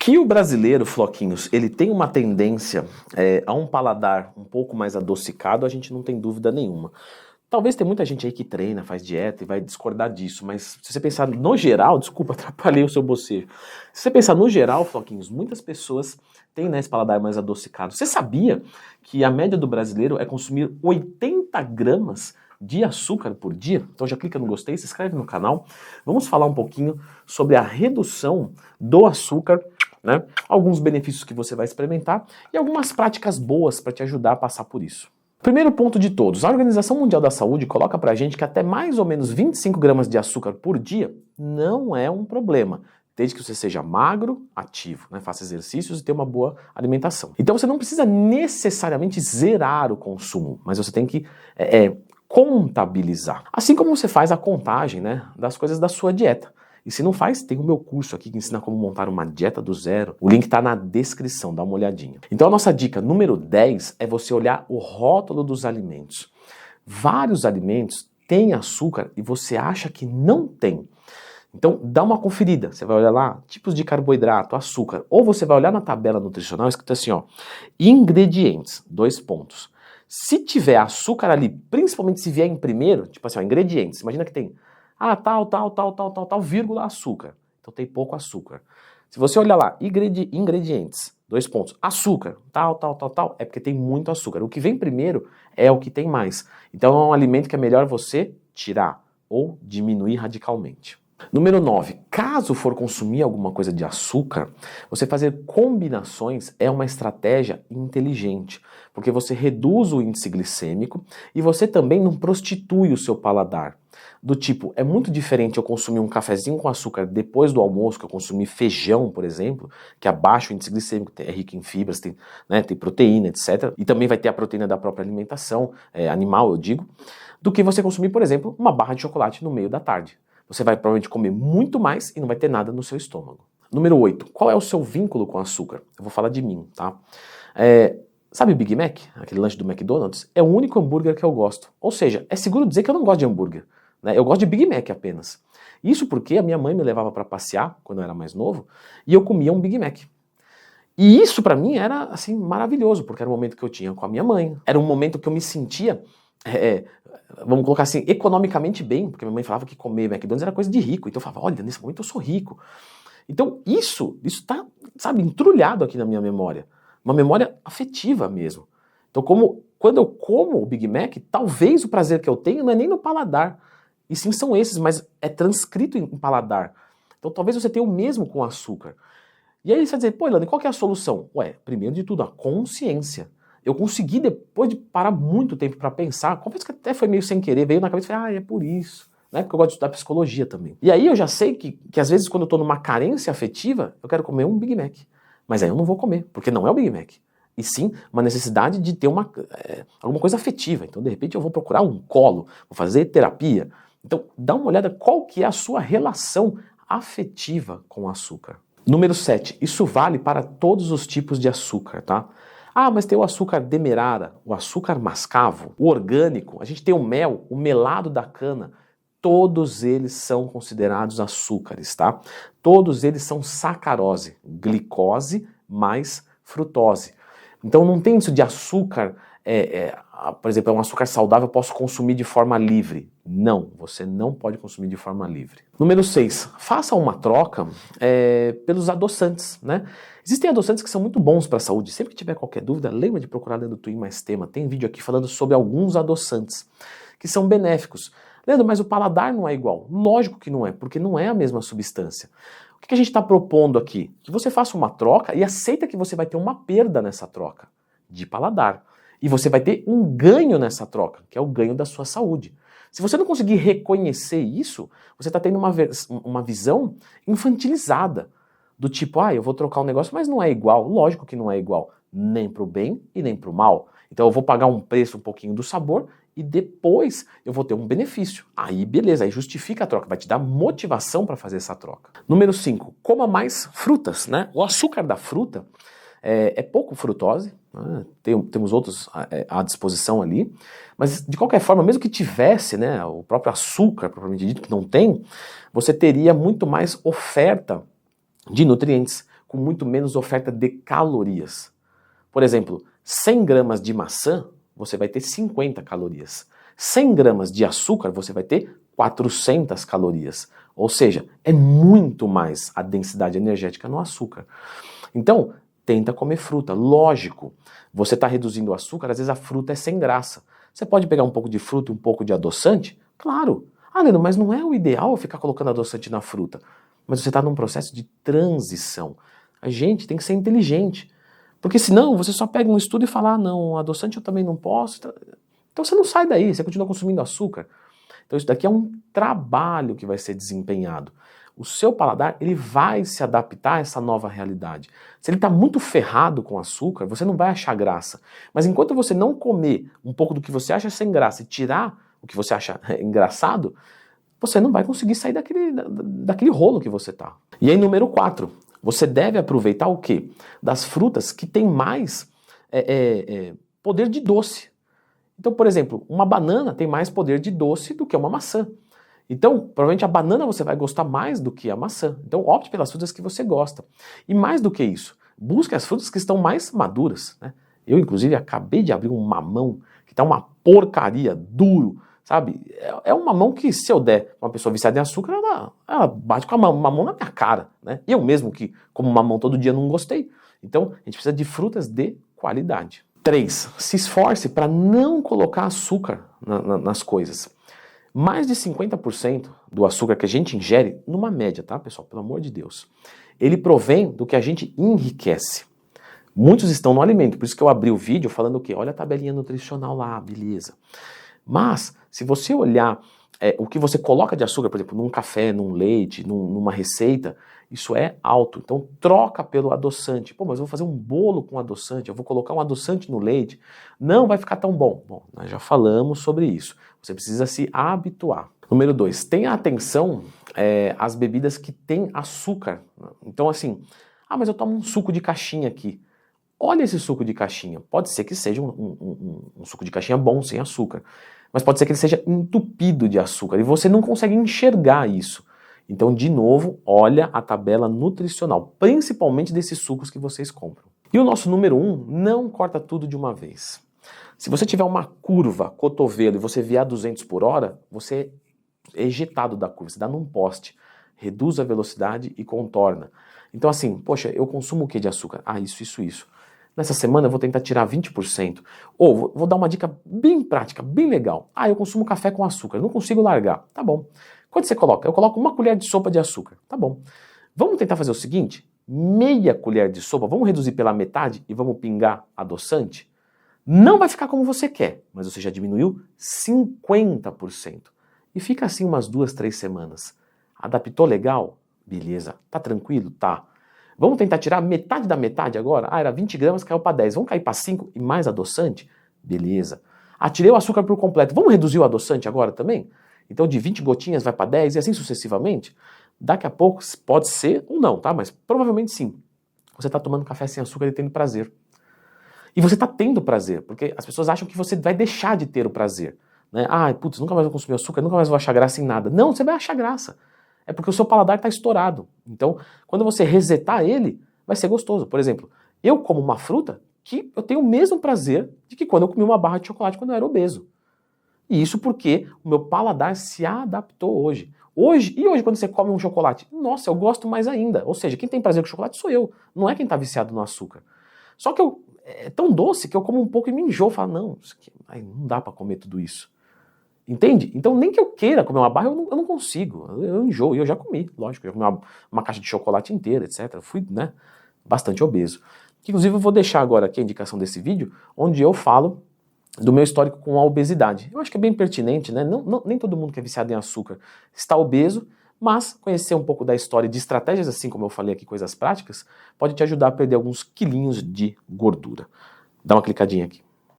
Que o brasileiro, Floquinhos, ele tem uma tendência a um paladar um pouco mais adocicado, a gente não tem dúvida nenhuma. Talvez tenha muita gente aí que treina, faz dieta e vai discordar disso, mas se você pensar no geral, desculpa, atrapalhei o seu bocejo. Se você pensar no geral, Floquinhos, muitas pessoas têm, né, esse paladar mais adocicado. Você sabia que a média do brasileiro é consumir 80 gramas de açúcar por dia? Então já clica no gostei, se inscreve no canal. Vamos falar um pouquinho sobre a redução do açúcar, né? Alguns benefícios que você vai experimentar e algumas práticas boas para te ajudar a passar por isso. Primeiro ponto de todos, a Organização Mundial da Saúde coloca pra gente que até mais ou menos 25 gramas de açúcar por dia não é um problema, desde que você seja magro, ativo, né? Faça exercícios e tenha uma boa alimentação. Então você não precisa necessariamente zerar o consumo, mas você tem que contabilizar. Assim como você faz a contagem, né, das coisas da sua dieta. E se não faz, tem o meu curso aqui que ensina como montar uma dieta do zero. O link está na descrição, dá uma olhadinha. Então a nossa dica número 10 é você olhar o rótulo dos alimentos. Vários alimentos têm açúcar e você acha que não tem. Então dá uma conferida, você vai olhar lá, tipos de carboidrato, açúcar, ou você vai olhar na tabela nutricional escrito assim, ó, ingredientes, 2 pontos. Se tiver açúcar ali, principalmente se vier em primeiro, tipo assim, ó, ingredientes, imagina que tem tal, vírgula, açúcar. Então tem pouco açúcar. Se você olhar lá, ingredientes, 2 pontos, açúcar, tal, é porque tem muito açúcar. O que vem primeiro é o que tem mais. Então é um alimento que é melhor você tirar ou diminuir radicalmente. Número 9, caso for consumir alguma coisa de açúcar, você fazer combinações é uma estratégia inteligente, porque você reduz o índice glicêmico e você também não prostitui o seu paladar. Do tipo, é muito diferente eu consumir um cafezinho com açúcar depois do almoço, que eu consumir feijão, por exemplo, que abaixa o índice glicêmico, é rico em fibras, tem, né, tem proteína, etc. E também vai ter a proteína da própria alimentação, animal, eu digo, do que você consumir, por exemplo, uma barra de chocolate no meio da tarde. Você vai provavelmente comer muito mais e não vai ter nada no seu estômago. Número 8, qual é o seu vínculo com açúcar? Eu vou falar de mim, tá? Sabe o Big Mac, aquele lanche do McDonald's? É o único hambúrguer que eu gosto. Ou seja, é seguro dizer que eu não gosto de hambúrguer. Né? Eu gosto de Big Mac apenas. Isso porque a minha mãe me levava para passear, quando eu era mais novo, e eu comia um Big Mac. E isso para mim era assim maravilhoso, porque era um momento que eu tinha com a minha mãe. Era um momento que eu me sentia, vamos colocar assim, economicamente bem, porque minha mãe falava que comer McDonald's era coisa de rico. Então eu falava, olha, nesse momento eu sou rico. Então isso tá, sabe, entrulhado aqui na minha memória. Uma memória afetiva mesmo. Então quando eu como o Big Mac, talvez o prazer que eu tenho não é nem no paladar, e sim são esses, mas é transcrito em paladar. Então talvez você tenha o mesmo com açúcar. E aí você vai dizer, pô, Elane, qual que é a solução? Ué, primeiro de tudo, a consciência. Eu consegui, depois de parar muito tempo para pensar, confesso que até foi meio sem querer, veio na cabeça e falei, é por isso. Né? Porque eu gosto de estudar psicologia também. E aí eu já sei que às vezes quando eu tô numa carência afetiva, eu quero comer um Big Mac. Mas aí eu não vou comer, porque não é o Big Mac. E sim uma necessidade de ter alguma coisa afetiva. Então de repente eu vou procurar um colo, vou fazer terapia. Então dá uma olhada qual que é a sua relação afetiva com o açúcar. Número 7, isso vale para todos os tipos de açúcar, tá? Ah, mas tem o açúcar demerara, o açúcar mascavo, o orgânico, a gente tem o mel, o melado da cana, todos eles são considerados açúcares, tá? Todos eles são sacarose, glicose mais frutose. Então não tem isso de açúcar, por exemplo, é um açúcar saudável, eu posso consumir de forma livre. Não, você não pode consumir de forma livre. Número 6, faça uma troca pelos adoçantes, né? Existem adoçantes que são muito bons para a saúde. Sempre que tiver qualquer dúvida, lembra de procurar Leandro Twin mais tema. Tem vídeo aqui falando sobre alguns adoçantes que são benéficos. Leandro, mas o paladar não é igual. Lógico que não é, porque não é a mesma substância. O que a gente está propondo aqui? Que você faça uma troca e aceita que você vai ter uma perda nessa troca de paladar. E você vai ter um ganho nessa troca, que é o ganho da sua saúde. Se você não conseguir reconhecer isso, você está tendo uma visão infantilizada. Do tipo, eu vou trocar um negócio, mas não é igual. Lógico que não é igual, nem para o bem e nem para o mal. Então eu vou pagar um preço um pouquinho do sabor e depois eu vou ter um benefício. Aí beleza, aí justifica a troca, vai te dar motivação para fazer essa troca. Número 5, coma mais frutas, né? O açúcar da fruta é pouco frutose, né? Temos outros à disposição ali, mas de qualquer forma, mesmo que tivesse, né, o próprio açúcar, propriamente dito, que não tem, você teria muito mais oferta de nutrientes, com muito menos oferta de calorias. Por exemplo, 100 gramas de maçã, você vai ter 50 calorias. 100 gramas de açúcar, você vai ter 400 calorias. Ou seja, é muito mais a densidade energética no açúcar. Então, tenta comer fruta. Lógico, você está reduzindo o açúcar, às vezes a fruta é sem graça. Você pode pegar um pouco de fruta e um pouco de adoçante? Claro. Ah, Leandro, mas não é o ideal ficar colocando adoçante na fruta. Mas você está num processo de transição. A gente tem que ser inteligente. Porque senão você só pega um estudo e fala, ah, não, adoçante eu também não posso. Então você não sai daí, você continua consumindo açúcar. Então isso daqui é um trabalho que vai ser desempenhado. O seu paladar, ele vai se adaptar a essa nova realidade. Se ele está muito ferrado com açúcar, você não vai achar graça. Mas enquanto você não comer um pouco do que você acha sem graça e tirar o que você acha engraçado, você não vai conseguir sair daquele rolo que você está. E aí, número 4, você deve aproveitar o quê? Das frutas que têm mais poder de doce. Então, por exemplo, uma banana tem mais poder de doce do que uma maçã. Então, provavelmente a banana você vai gostar mais do que a maçã. Então, opte pelas frutas que você gosta. E mais do que isso, busque as frutas que estão mais maduras, né? Eu, inclusive, acabei de abrir um mamão que está uma porcaria, duro, sabe? É um mamão que, se eu der uma pessoa viciada em açúcar, ela bate com a mamão na minha cara, né? Eu mesmo, que como mamão todo dia, não gostei. Então, a gente precisa de frutas de qualidade. 3. Se esforce para não colocar açúcar nas coisas. Mais de 50% do açúcar que a gente ingere, numa média, tá, pessoal? Pelo amor de Deus. Ele provém do que a gente enriquece. Muitos estão no alimento, por isso que eu abri o vídeo falando o quê? Olha a tabelinha nutricional lá, beleza. Mas, se você olhar o que você coloca de açúcar, por exemplo, num café, num leite, numa receita, isso é alto. Então, troca pelo adoçante. Pô, mas eu vou fazer um bolo com adoçante, eu vou colocar um adoçante no leite. Não vai ficar tão bom. Bom, nós já falamos sobre isso. Você precisa se habituar. Número 2, tenha atenção às bebidas que têm açúcar. Então, assim, mas eu tomo um suco de caixinha aqui. Olha esse suco de caixinha. Pode ser que seja um suco de caixinha bom, sem açúcar. Mas pode ser que ele seja entupido de açúcar e você não consegue enxergar isso. Então, de novo, olha a tabela nutricional, principalmente desses sucos que vocês compram. E o nosso número 1, não corta tudo de uma vez. Se você tiver uma curva, cotovelo, e você vier a 200 por hora, você é ejetado da curva, você dá num poste. Reduz a velocidade e contorna. Então assim, poxa, eu consumo o que de açúcar? Ah, isso. Nessa semana eu vou tentar tirar 20%. Ou vou dar uma dica bem prática, bem legal. Ah, eu consumo café com açúcar, não consigo largar. Tá bom. Quanto você coloca? Eu coloco 1 colher de sopa de açúcar. Tá bom. Vamos tentar fazer o seguinte? Meia colher de sopa, vamos reduzir pela metade e vamos pingar adoçante? Não vai ficar como você quer, mas você já diminuiu 50%. E fica assim umas 2, 3 semanas. Adaptou legal? Beleza. Tá tranquilo? Tá. Vamos tentar tirar metade da metade agora? Ah, era 20 gramas, caiu para 10. Vamos cair para 5 e mais adoçante? Beleza. Ah, tirei o açúcar por completo. Vamos reduzir o adoçante agora também? Então de 20 gotinhas vai para 10 e assim sucessivamente? Daqui a pouco pode ser ou não, tá? Mas provavelmente sim. Você está tomando café sem açúcar e tendo prazer. E você está tendo prazer, porque as pessoas acham que você vai deixar de ter o prazer. Né? Ah, putz, nunca mais vou consumir açúcar, nunca mais vou achar graça em nada. Não, você vai achar graça. É porque o seu paladar está estourado. Então, quando você resetar ele, vai ser gostoso. Por exemplo, eu como uma fruta que eu tenho o mesmo prazer de que quando eu comi uma barra de chocolate quando eu era obeso. E isso porque o meu paladar se adaptou hoje. Hoje, quando você come um chocolate, nossa, eu gosto mais ainda. Ou seja, quem tem prazer com chocolate sou eu, não é quem está viciado no açúcar. Só que é tão doce que eu como um pouco e me enjoo. Falo, não, não dá para comer tudo isso. Entende? Então nem que eu queira comer uma barra, eu não consigo. Eu enjoo. E eu já comi, lógico. Eu já comi uma caixa de chocolate inteira, etc. Eu fui, né, bastante obeso. Inclusive eu vou deixar agora aqui a indicação desse vídeo, onde eu falo do meu histórico com a obesidade. Eu acho que é bem pertinente, né? Nem todo mundo que é viciado em açúcar está obeso, mas conhecer um pouco da história de estratégias, assim como eu falei aqui, coisas práticas, pode te ajudar a perder alguns quilinhos de gordura. Dá uma clicadinha aqui.